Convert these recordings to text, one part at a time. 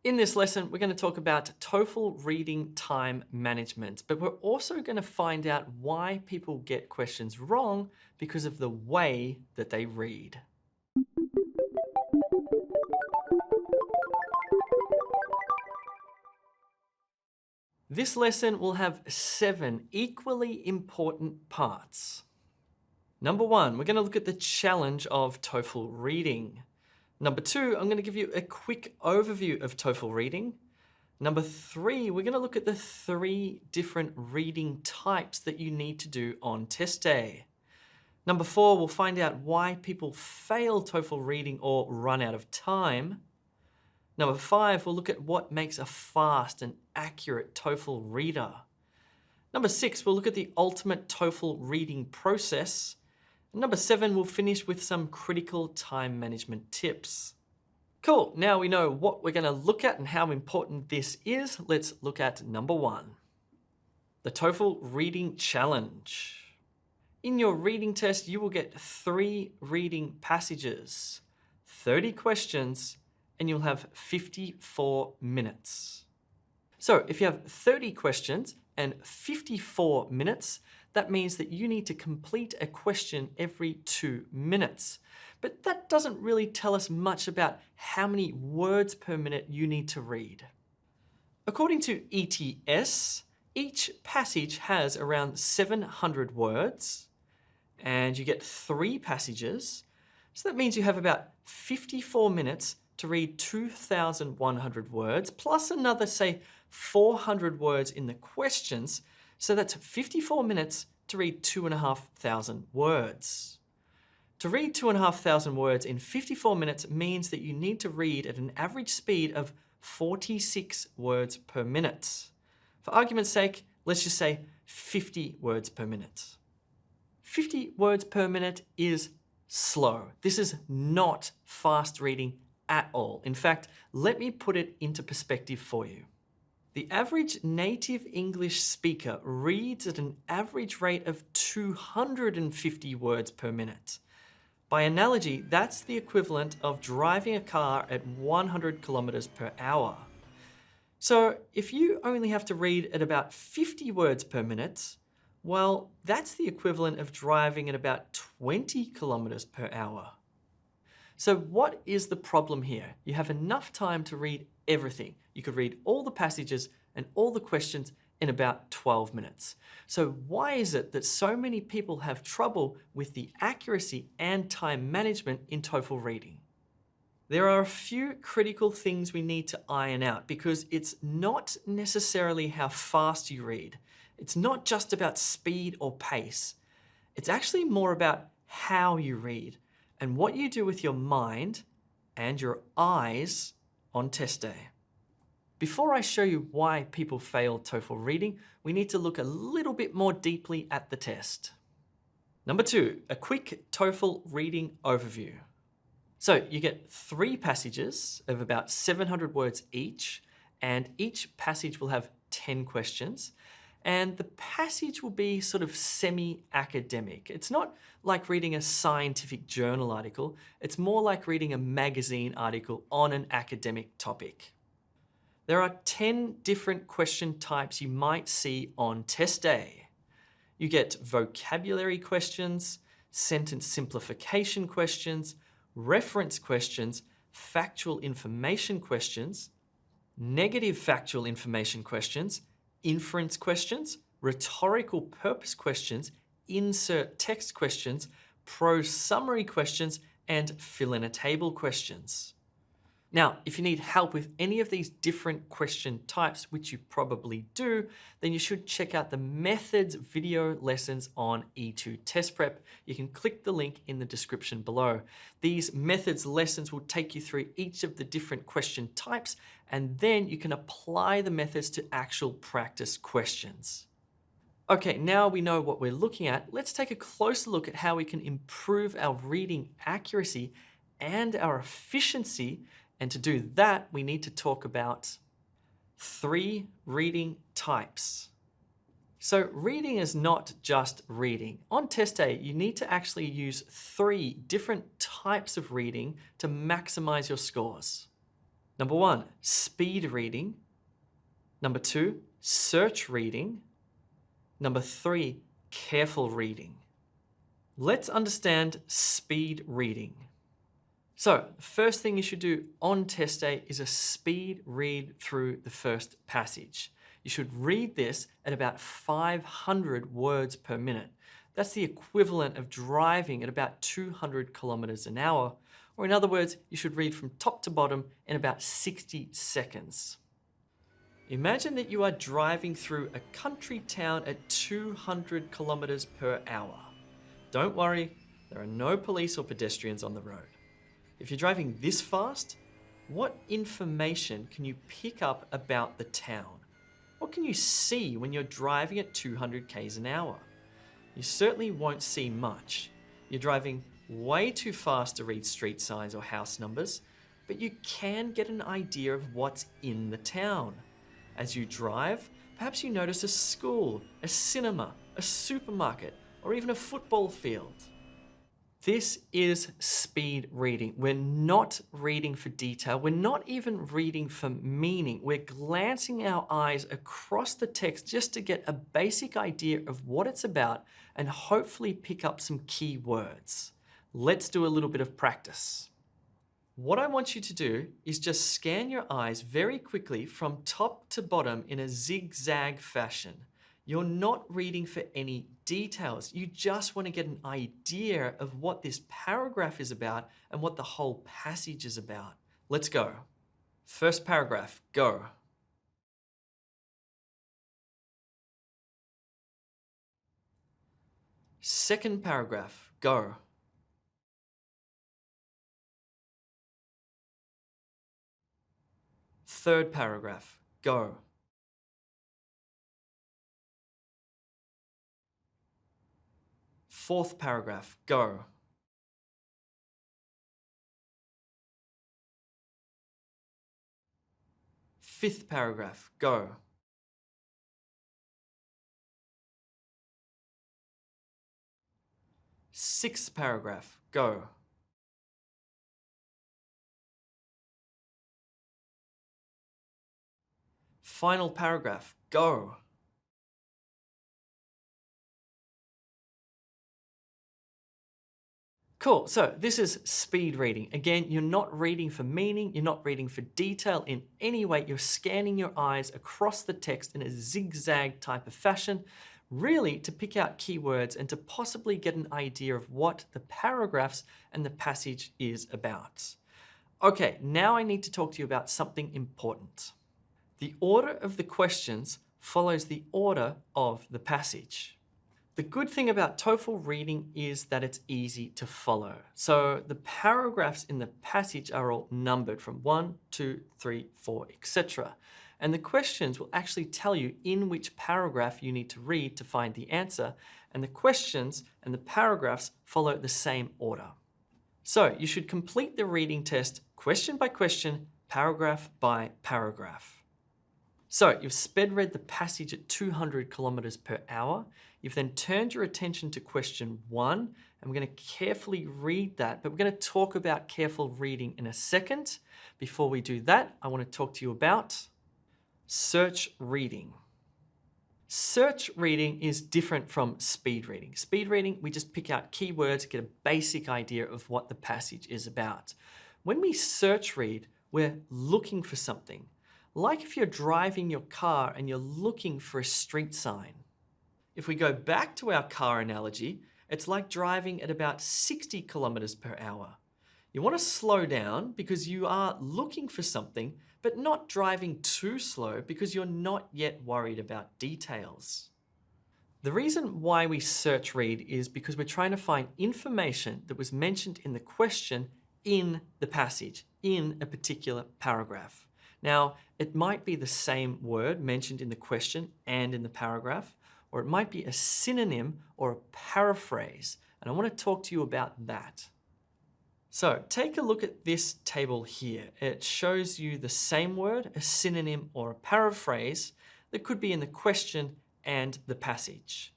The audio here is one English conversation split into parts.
In this lesson, we're going to talk about TOEFL reading time management, but we're also going to find out why people get questions wrong because of the way that they read. This lesson will have 7 equally important parts. Number 1, we're going to look at the challenge of TOEFL reading. Number 2, I'm going to give you a quick overview of TOEFL reading. Number 3, we're going to look at the 3 different reading types that you need to do on test day. Number 4, we'll find out why people fail TOEFL reading or run out of time. Number 5, we'll look at what makes a fast and accurate TOEFL reader. Number 6, we'll look at the ultimate TOEFL reading process. And number 7, we'll finish with some critical time management tips. Cool, now we know what we're going to look at and how important this is. Let's look at number 1, the TOEFL Reading Challenge. In your reading test, you will get 3 reading passages, 30 questions, and you'll have 54 minutes. So if you have 30 questions and 54 minutes, that means that you need to complete a question every 2 minutes. But that doesn't really tell us much about how many words per minute you need to read. According to ETS, each passage has around 700 words, and you get 3 passages. So that means you have about 54 minutes to read 2,100 words, plus another, say, 400 words in the questions. So that's 54 minutes to read 2,500 words. To read 2,500 words in 54 minutes means that you need to read at an average speed of 46 words per minute. For argument's sake, let's just say 50 words per minute. 50 words per minute is slow. This is not fast reading at all. In fact, let me put it into perspective for you. The average native English speaker reads at an average rate of 250 words per minute. By analogy, that's the equivalent of driving a car at 100 kilometers per hour. So if you only have to read at about 50 words per minute, well, that's the equivalent of driving at about 20 kilometers per hour. So what is the problem here? You have enough time to read everything. You could read all the passages and all the questions in about 12 minutes. So why is it that so many people have trouble with the accuracy and time management in TOEFL reading? There are a few critical things we need to iron out because it's not necessarily how fast you read. It's not just about speed or pace. It's actually more about how you read and what you do with your mind and your eyes on test day. Before I show you why people fail TOEFL reading, we need to look a little bit more deeply at the test. Number 2, a quick TOEFL reading overview. So you get 3 passages of about 700 words each, and each passage will have 10 questions. And the passage will be sort of semi-academic. It's not like reading a scientific journal article. It's more like reading a magazine article on an academic topic. There are 10 different question types you might see on test day. You get vocabulary questions, sentence simplification questions, reference questions, factual information questions, negative factual information questions, inference questions, rhetorical purpose questions, insert text questions, prose summary questions, and fill in a table questions. Now, if you need help with any of these different question types, which you probably do, then you should check out the methods video lessons on E2 Test Prep. You can click the link in the description below. These methods lessons will take you through each of the different question types, and then you can apply the methods to actual practice questions. Okay, now we know what we're looking at. Let's take a closer look at how we can improve our reading accuracy and our efficiency. And to do that, we need to talk about 3 reading types. So reading is not just reading. On test day, you need to actually use 3 different types of reading to maximize your scores. Number 1, speed reading. Number 2, search reading. Number 3, careful reading. Let's understand speed reading. So, first thing you should do on test day is a speed read through the first passage. You should read this at about 500 words per minute. That's the equivalent of driving at about 200 kilometers an hour. Or in other words, you should read from top to bottom in about 60 seconds. Imagine that you are driving through a country town at 200 kilometers per hour. Don't worry, there are no police or pedestrians on the road. If you're driving this fast, what information can you pick up about the town? What can you see when you're driving at 200 k's an hour? You certainly won't see much. You're driving way too fast to read street signs or house numbers, but you can get an idea of what's in the town. As you drive, perhaps you notice a school, a cinema, a supermarket, or even a football field. This is speed reading. We're not reading for detail. We're not even reading for meaning. We're glancing our eyes across the text just to get a basic idea of what it's about and hopefully pick up some key words. Let's do a little bit of practice. What I want you to do is just scan your eyes very quickly from top to bottom in a zigzag fashion. You're not reading for any details. You just want to get an idea of what this paragraph is about and what the whole passage is about. Let's go. First paragraph, go. Second paragraph, go. Third paragraph, go. Fourth paragraph, go. Fifth paragraph, go. Sixth paragraph, go. Final paragraph, go. Cool, so this is speed reading. Again, you're not reading for meaning, you're not reading for detail in any way, you're scanning your eyes across the text in a zigzag type of fashion, really to pick out keywords and to possibly get an idea of what the paragraphs and the passage is about. Okay, now I need to talk to you about something important. The order of the questions follows the order of the passage. The good thing about TOEFL reading is that it's easy to follow. So the paragraphs in the passage are all numbered from 1, 2, 3, 4, etc. And the questions will actually tell you in which paragraph you need to read to find the answer. And the questions and the paragraphs follow the same order. So you should complete the reading test question by question, paragraph by paragraph. So you've sped read the passage at 200 kilometers per hour. You've then turned your attention to question 1, and we're going to carefully read that, but we're going to talk about careful reading in a second. Before we do that, I want to talk to you about search reading. Search reading is different from speed reading. Speed reading, we just pick out keywords, get a basic idea of what the passage is about. When we search read, we're looking for something. Like if you're driving your car and you're looking for a street sign. If we go back to our car analogy, it's like driving at about 60 kilometers per hour. You want to slow down because you are looking for something, but not driving too slow because you're not yet worried about details. The reason why we search read is because we're trying to find information that was mentioned in the question in the passage, in a particular paragraph. Now, it might be the same word mentioned in the question and in the paragraph, or it might be a synonym or a paraphrase, and I want to talk to you about that. So take a look at this table here. It shows you the same word, a synonym or a paraphrase that could be in the question and the passage.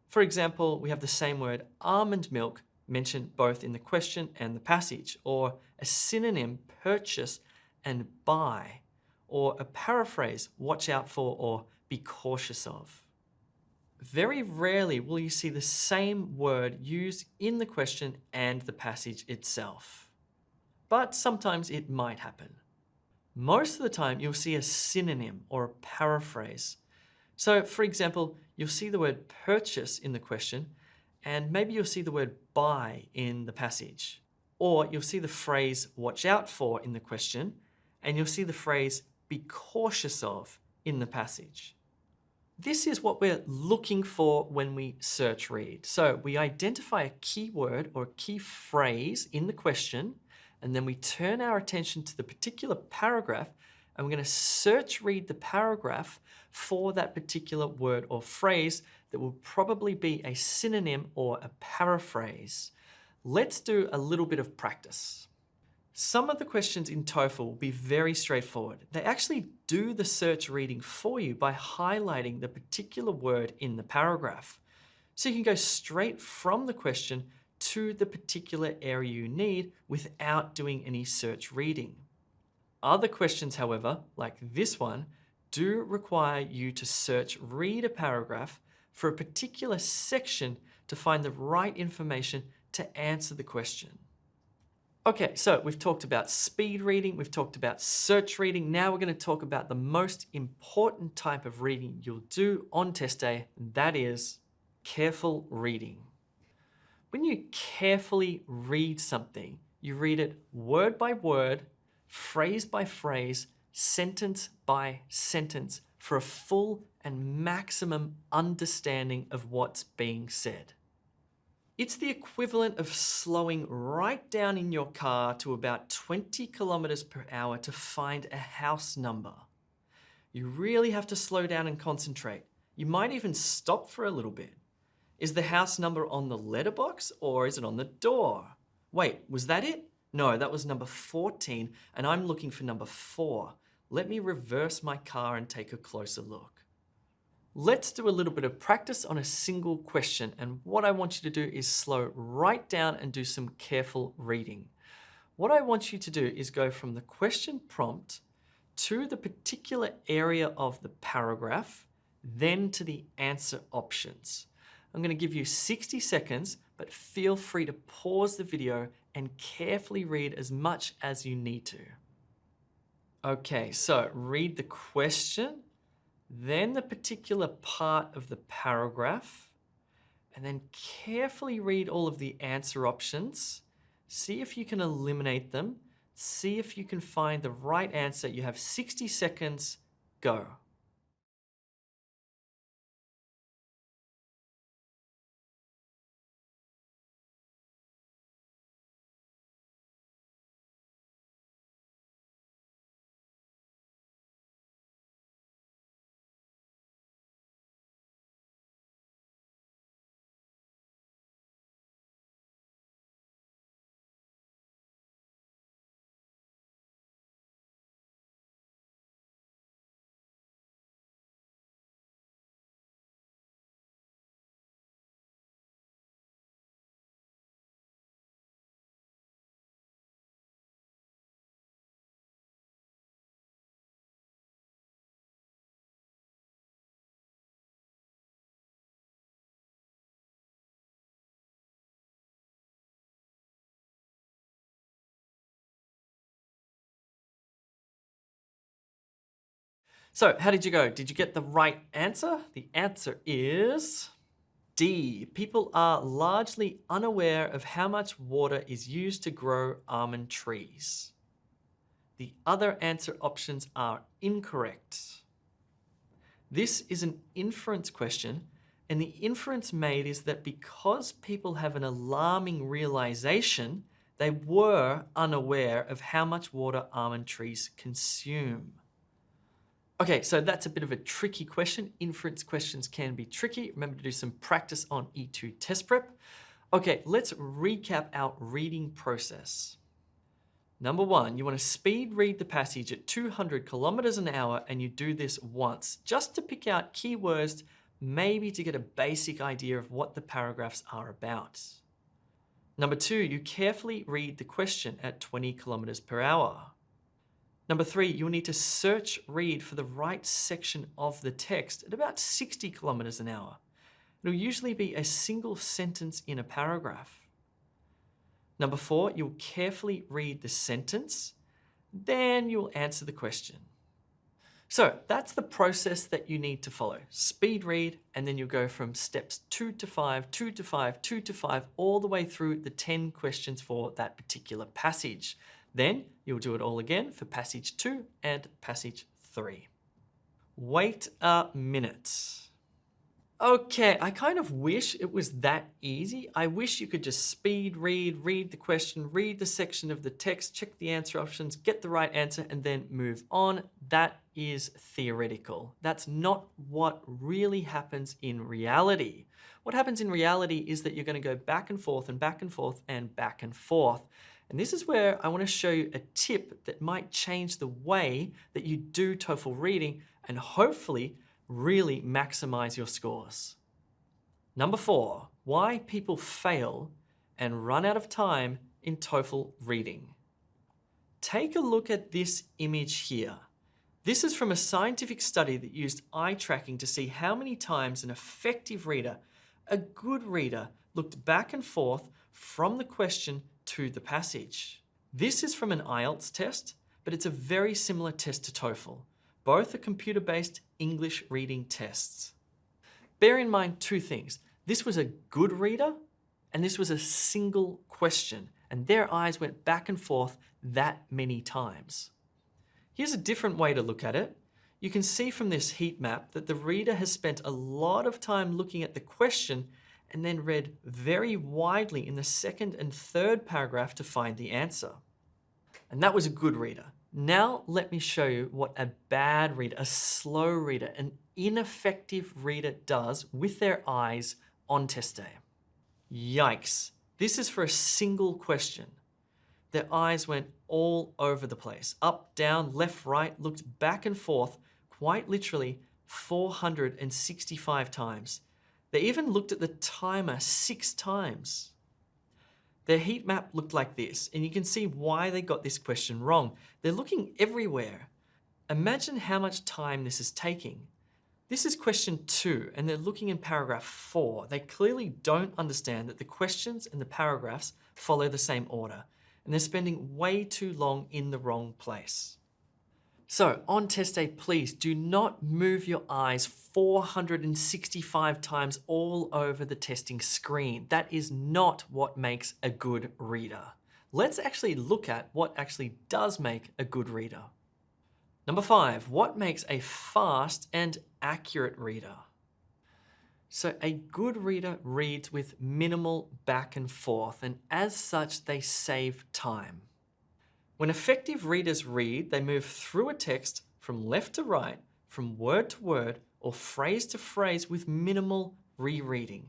For example, we have the same word almond milk mentioned both in the question and the passage, or a synonym purchase and by, or a paraphrase, watch out for or be cautious of. Very rarely will you see the same word used in the question and the passage itself. But sometimes it might happen. Most of the time, you'll see a synonym or a paraphrase. So, for example, you'll see the word purchase in the question, and maybe you'll see the word buy in the passage. Or you'll see the phrase watch out for in the question, and you'll see the phrase be cautious of in the passage. This is what we're looking for when we search read. So we identify a keyword or a key phrase in the question, and then we turn our attention to the particular paragraph, and we're going to search read the paragraph for that particular word or phrase that will probably be a synonym or a paraphrase. Let's do a little bit of practice. Some of the questions in TOEFL will be very straightforward. They actually do the search reading for you by highlighting the particular word in the paragraph. So you can go straight from the question to the particular area you need without doing any search reading. Other questions, however, like this one, do require you to search read a paragraph for a particular section to find the right information to answer the question. Okay, so we've talked about speed reading, we've talked about search reading. Now we're going to talk about the most important type of reading you'll do on test day, and that is careful reading. When you carefully read something, you read it word by word, phrase by phrase, sentence by sentence for a full and maximum understanding of what's being said. It's the equivalent of slowing right down in your car to about 20 kilometers per hour to find a house number. You really have to slow down and concentrate. You might even stop for a little bit. Is the house number on the letterbox or is it on the door? Wait, was that it? No, that was number 14 and I'm looking for number 4. Let me reverse my car and take a closer look. Let's do a little bit of practice on a single question, and what I want you to do is slow right down and do some careful reading. What I want you to do is go from the question prompt to the particular area of the paragraph, then to the answer options. I'm going to give you 60 seconds, but feel free to pause the video and carefully read as much as you need to. Okay, so read the question, then the particular part of the paragraph, and then carefully read all of the answer options. See if you can eliminate them. See if you can find the right answer. You have 60 seconds, go. So how did you go? Did you get the right answer? The answer is D. People are largely unaware of how much water is used to grow almond trees. The other answer options are incorrect. This is an inference question, and the inference made is that because people have an alarming realization, they were unaware of how much water almond trees consume. Okay, so that's a bit of a tricky question. Inference questions can be tricky. Remember to do some practice on E2 test prep. Okay, let's recap our reading process. Number 1, you want to speed read the passage at 200 kilometers an hour, and you do this once just to pick out keywords, maybe to get a basic idea of what the paragraphs are about. Number 2, you carefully read the question at 20 kilometers per hour. Number 3, you'll need to search read for the right section of the text at about 60 kilometers an hour. It'll usually be a single sentence in a paragraph. Number 4, you'll carefully read the sentence, then you'll answer the question. So that's the process that you need to follow. Speed read, and then you'll go from steps 2 to 5, 2 to 5, 2 to 5, all the way through the 10 questions for that particular passage. Then you'll do it all again for passage 2 and passage 3. Wait a minute. Okay, I kind of wish it was that easy. I wish you could just speed read, read the question, read the section of the text, check the answer options, get the right answer, and then move on. That is theoretical. That's not what really happens in reality. What happens in reality is that you're going to go back and forth and back and forth and back and forth. And this is where I want to show you a tip that might change the way that you do TOEFL reading and hopefully really maximize your scores. Number 4, why people fail and run out of time in TOEFL reading. Take a look at this image here. This is from a scientific study that used eye tracking to see how many times an effective reader, a good reader, looked back and forth from the question to the passage. This is from an IELTS test, but it's a very similar test to TOEFL. Both are computer-based English reading tests. Bear in mind 2 things. This was a good reader, and this was a single question, and their eyes went back and forth that many times. Here's a different way to look at it. You can see from this heat map that the reader has spent a lot of time looking at the question and then read very widely in the second and third paragraph to find the answer. And that was a good reader. Now let me show you what a bad reader, a slow reader, an ineffective reader does with their eyes on test day. Yikes. This is for a single question. Their eyes went all over the place, up, down, left, right, looked back and forth, quite literally 465 times. They even looked at the timer 6 times. Their heat map looked like this, and you can see why they got this question wrong. They're looking everywhere. Imagine how much time this is taking. This is question 2, and they're looking in paragraph 4. They clearly don't understand that the questions and the paragraphs follow the same order, and they're spending way too long in the wrong place. So on test day, please do not move your eyes 465 times all over the testing screen. That is not what makes a good reader. Let's actually look at what actually does make a good reader. Number 5, what makes a fast and accurate reader? So a good reader reads with minimal back and forth, and as such, they save time. When effective readers read, they move through a text from left to right, from word to word, or phrase to phrase with minimal rereading.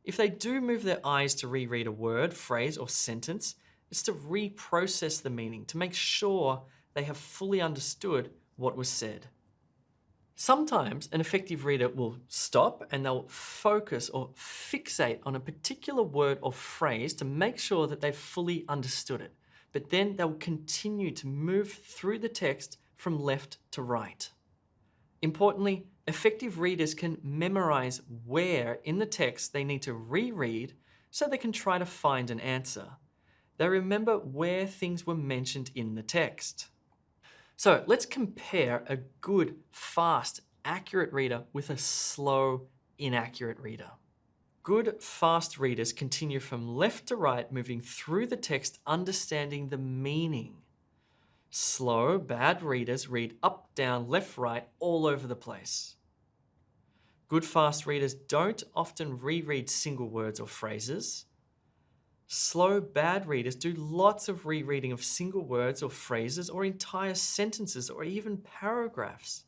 If they do move their eyes to reread a word, phrase, or sentence, it's to reprocess the meaning, to make sure they have fully understood what was said. Sometimes an effective reader will stop and they'll focus or fixate on a particular word or phrase to make sure that they've fully understood it. But then they'll continue to move through the text from left to right. Importantly, effective readers can memorize where in the text they need to reread so they can try to find an answer. They remember where things were mentioned in the text. So let's compare a good, fast, accurate reader with a slow, inaccurate reader. Good, fast readers continue from left to right, moving through the text, understanding the meaning. Slow, bad readers read up, down, left, right, all over the place. Good, fast readers don't often reread single words or phrases. Slow, bad readers do lots of rereading of single words or phrases or entire sentences or even paragraphs.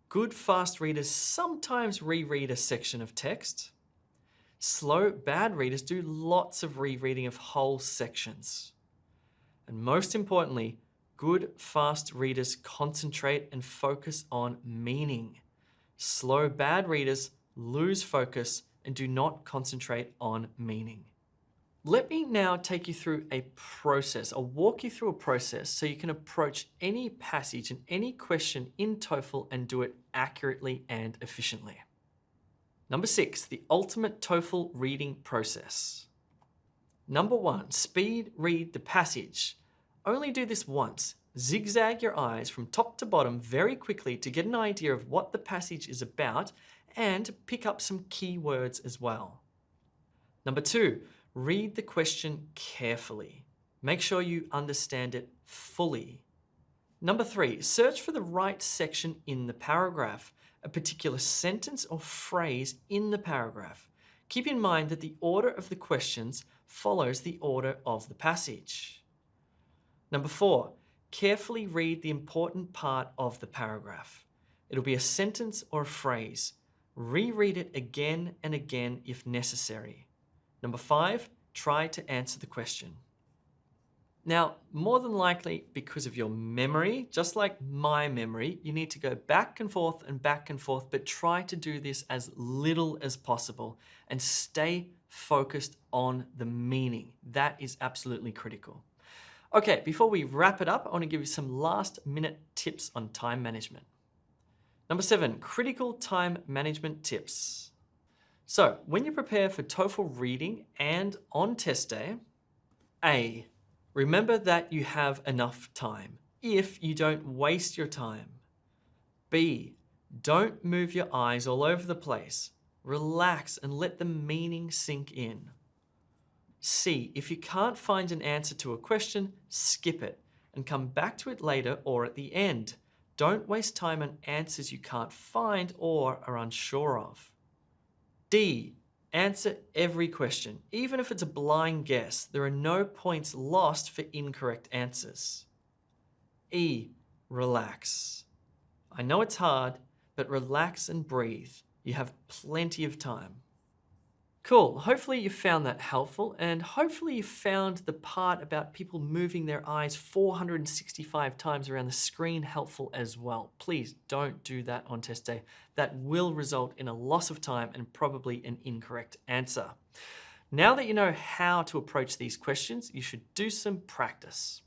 Good, fast readers sometimes reread a section of text. Slow, bad readers do lots of rereading of whole sections. And most importantly, good, fast readers concentrate and focus on meaning. Slow, bad readers lose focus and do not concentrate on meaning. Let me now take you through a process. I'll walk you through a process so you can approach any passage and any question in TOEFL and do it accurately and efficiently. Number 6, the ultimate TOEFL reading process. Number 1, speed read the passage. Only do this once. Zigzag your eyes from top to bottom very quickly to get an idea of what the passage is about and pick up some key words as well. Number 2, read the question carefully. Make sure you understand it fully. Number 3, search for the right section in the paragraph, a particular sentence or phrase in the paragraph. Keep in mind that the order of the questions follows the order of the passage. Number 4, carefully read the important part of the paragraph. It'll be a sentence or a phrase. Reread it again and again if necessary. Number 5, try to answer the question. Now, more than likely, because of your memory, just like my memory, you need to go back and forth, but try to do this as little as possible and stay focused on the meaning. That is absolutely critical. Okay, before we wrap it up, I want to give you some last minute tips on time management. Number 7, critical time management tips. So, when you prepare for TOEFL reading and on test day, A, remember that you have enough time if you don't waste your time. B, don't move your eyes all over the place. Relax and let the meaning sink in. C, if you can't find an answer to a question, skip it and come back to it later or at the end. Don't waste time on answers you can't find or are unsure of. D, answer every question. Even if it's a blind guess, there are no points lost for incorrect answers. E, relax. I know it's hard, but relax and breathe. You have plenty of time. Cool. Hopefully you found that helpful, and hopefully you found the part about people moving their eyes 465 times around the screen helpful as well. Please don't do that on test day. That will result in a loss of time and probably an incorrect answer. Now that you know how to approach these questions, you should do some practice.